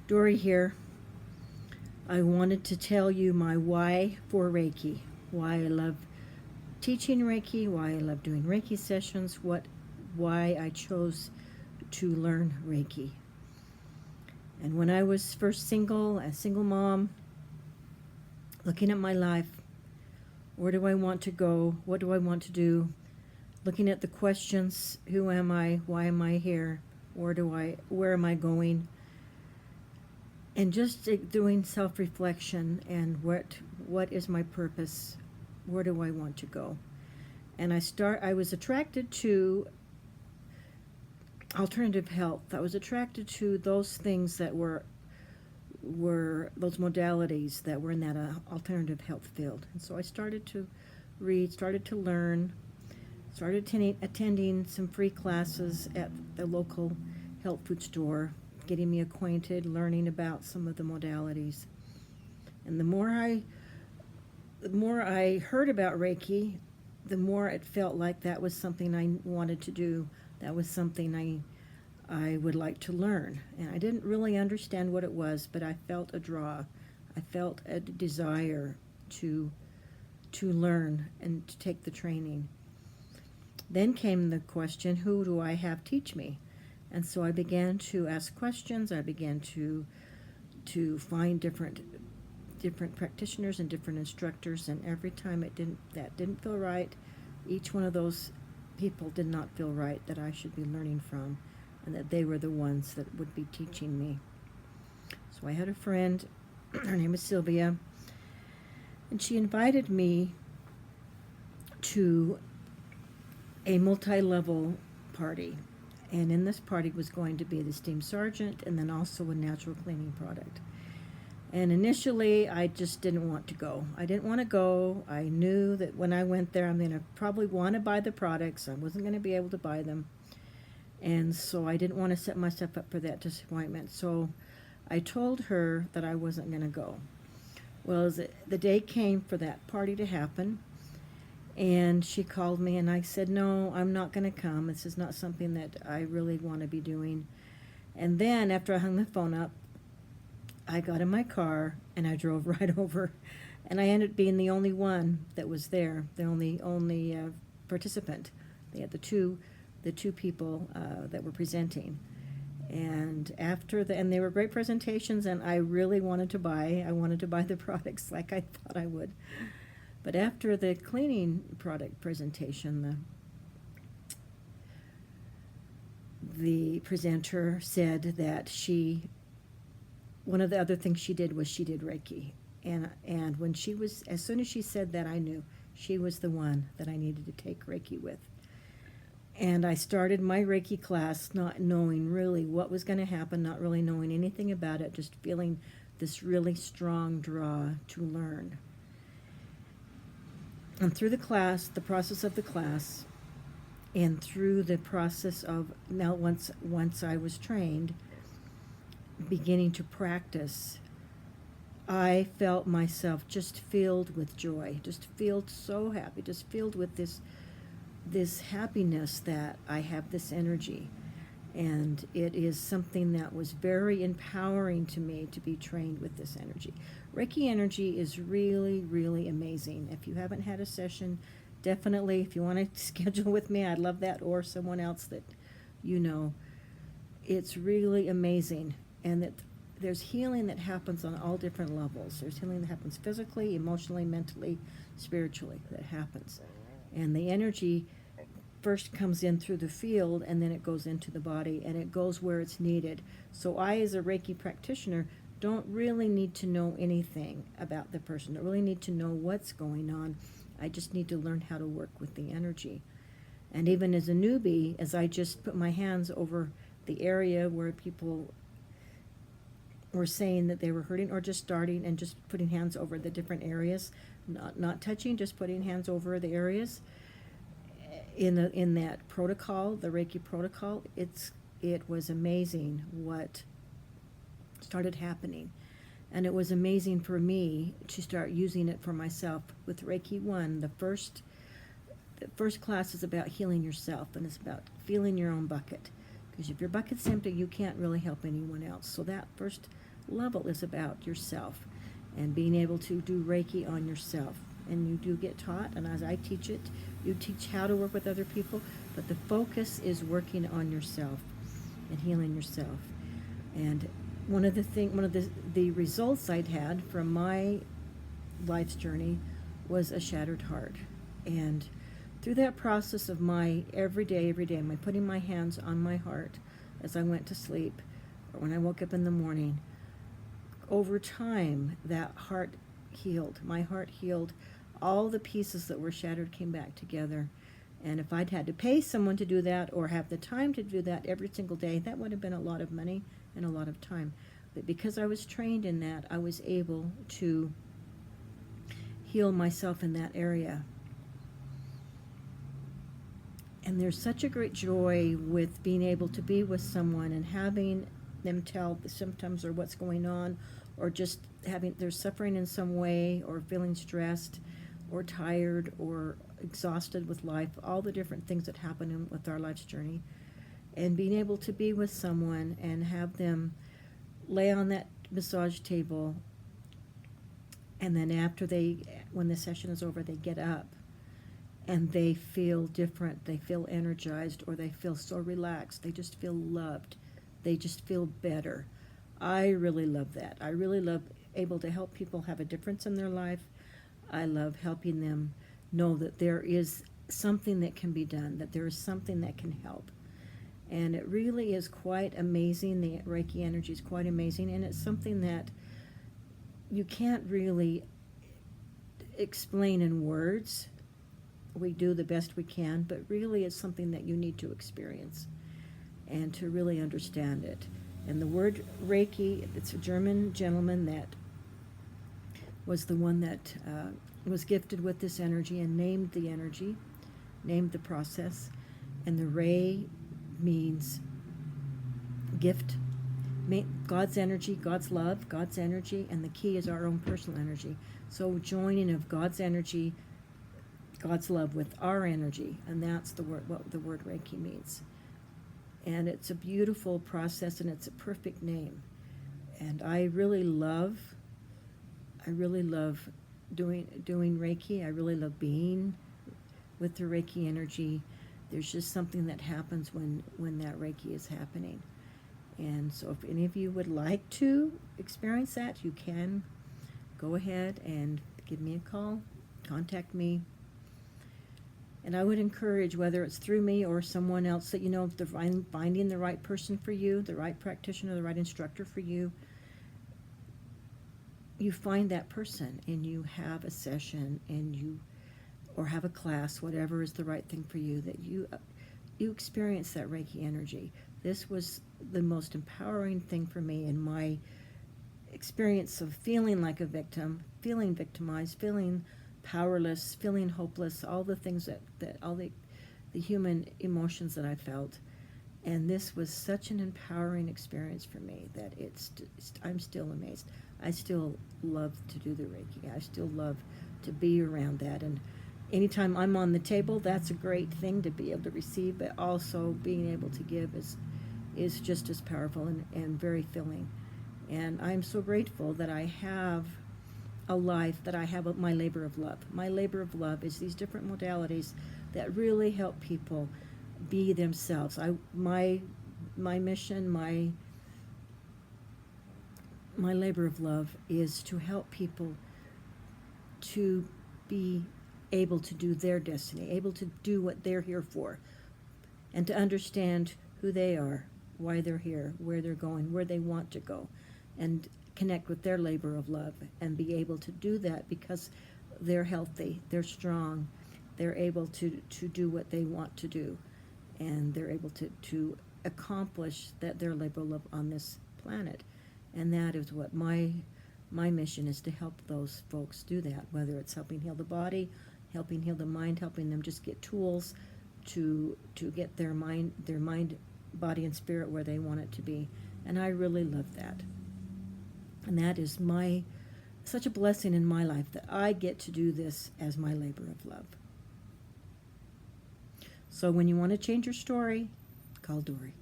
Dory here. I wanted to tell you my why for Reiki, why I love teaching Reiki, why I love doing Reiki sessions, why I chose to learn Reiki. And when I was first single, a single mom, looking at my life, where do I want to go? What do I want to do? Looking at the questions, who am I? Why am I here? Where am I going? And just doing self-reflection and what is my purpose? Where do I want to go? And I was attracted to alternative health. I was attracted to those things that were those modalities that were in that alternative health field. And so I started to read, started to learn, started attending some free classes at the local health food store, getting me acquainted, learning about some of the modalities. And the more I heard about Reiki, the more it felt like that was something I wanted to do. That was something I would like to learn. And I didn't really understand what it was, but I felt a draw. I felt a desire to learn and to take the training. Then came the question, who do I have teach me? And so I began to ask questions. I began to find different practitioners and different instructors, and every time that didn't feel right. Each one of those people did not feel right, that I should be learning from, and that they were the ones that would be teaching me. So I had a friend, her name is Sylvia, and she invited me to a multi-level party. And in this party was going to be the steam sergeant and then also a natural cleaning product. And initially, I just didn't want to go. I didn't want to go. I knew that when I went there, I'm going to probably want to buy the products. I wasn't going to be able to buy them. And so I didn't want to set myself up for that disappointment. So I told her that I wasn't going to go. Well, the day came for that party to happen, and she called me, and I said, no, I'm not going to come. This is not something that I really want to be doing. And then after I hung the phone up, I got in my car, and I drove right over. And I ended up being the only one that was there, the only participant. They had the two people that were presenting. And and they were great presentations, and I really wanted to buy the products like I thought I would. But after the cleaning product presentation, the presenter said that one of the other things she did was she did Reiki. And when as soon as she said that, I knew she was the one that I needed to take Reiki with. And I started my Reiki class not knowing really what was going to happen, not really knowing anything about it, just feeling this really strong draw to learn. And through the process of the class, and through the process of, now once I was trained, beginning to practice, I felt myself just filled with joy, just filled so happy, just filled with this happiness that I have this energy. And it is something that was very empowering to me to be trained with this energy. Reiki energy is really, really amazing. If you haven't had a session, definitely, if you want to schedule with me, I'd love that, or someone else that you know. It's really amazing. And that there's healing that happens on all different levels. There's healing that happens physically, emotionally, mentally, spiritually, that happens. And the energy first comes in through the field, and then it goes into the body, and it goes where it's needed. So I, as a Reiki practitioner, don't really need to know anything about the person. Don't really need to know what's going on. I just need to learn how to work with the energy. And even as a newbie, as I just put my hands over the area where people were saying that they were hurting, or just starting and just putting hands over the different areas, not touching, just putting hands over the areas, in that protocol, the Reiki protocol, it was amazing what started happening. And it was amazing for me to start using it for myself with Reiki 1. The first class is about healing yourself, and it's about feeling your own bucket. Because if your bucket's empty, you can't really help anyone else. So that first level is about yourself and being able to do Reiki on yourself. And you do get taught, and as I teach it, you teach how to work with other people, but the focus is working on yourself and healing yourself. And one of the results I'd had from my life's journey was a shattered heart. And through that process of my every day, my putting my hands on my heart as I went to sleep or when I woke up in the morning, over time that heart healed. My heart healed. All the pieces that were shattered came back together. And if I'd had to pay someone to do that or have the time to do that every single day, that would have been a lot of money and a lot of time. But because I was trained in that, I was able to heal myself in that area. And there's such a great joy with being able to be with someone and having them tell the symptoms or what's going on, or just having they're suffering in some way, or feeling stressed or tired or exhausted with life, all the different things that happen with our life's journey. And being able to be with someone and have them lay on that massage table, and then when the session is over, they get up and they feel different, they feel energized, or they feel so relaxed, they just feel loved, they just feel better. I really love that. I really love able to help people have a difference in their life. I love helping them know that there is something that can be done, that there is something that can help. And it really is quite amazing. The Reiki energy is quite amazing, and it's something that you can't really explain in words. We do the best we can, but really it's something that you need to experience and to really understand it. And the word Reiki, it's a German gentleman that was the one that was gifted with this energy and named the energy, named the process. And the Rei means gift, God's energy, God's love, God's energy, and the key is our own personal energy. So joining of God's energy, God's love with our energy, and that's what the word Reiki means. And it's a beautiful process, and it's a perfect name. And I really love doing Reiki. I really love being with the Reiki energy. There's just something that happens when that Reiki is happening. And so if any of you would like to experience that, you can go ahead and give me a call, contact me. And I would encourage, whether it's through me or someone else, that if they're finding the right person for you, the right practitioner, the right instructor for you, you find that person and you have a session or have a class, whatever is the right thing for you, that you experience that Reiki energy. This was the most empowering thing for me in my experience of feeling like a victim, feeling victimized, feeling powerless, feeling hopeless, all the things that all the human emotions that I felt. And this was such an empowering experience for me that I'm still amazed. I still love to do the Reiki. I still love to be around that. And anytime I'm on the table, that's a great thing to be able to receive, but also being able to give is just as powerful and very filling. And I'm so grateful that I have a life, that I have my labor of love. My labor of love is these different modalities that really help people be themselves. My mission, my labor of love is to help people to be able to do their destiny, able to do what they're here for, and to understand who they are, why they're here, where they're going, where they want to go, and connect with their labor of love and be able to do that because they're healthy, they're strong, they're able to do what they want to do, and they're able to accomplish their labor of love on this planet. And that is what my mission is, to help those folks do that, whether it's helping heal the body, helping heal the mind, helping them just get tools to get their mind, body, and spirit where they want it to be. And I really love that. And that is such a blessing in my life that I get to do this as my labor of love. So when you want to change your story, call Dory.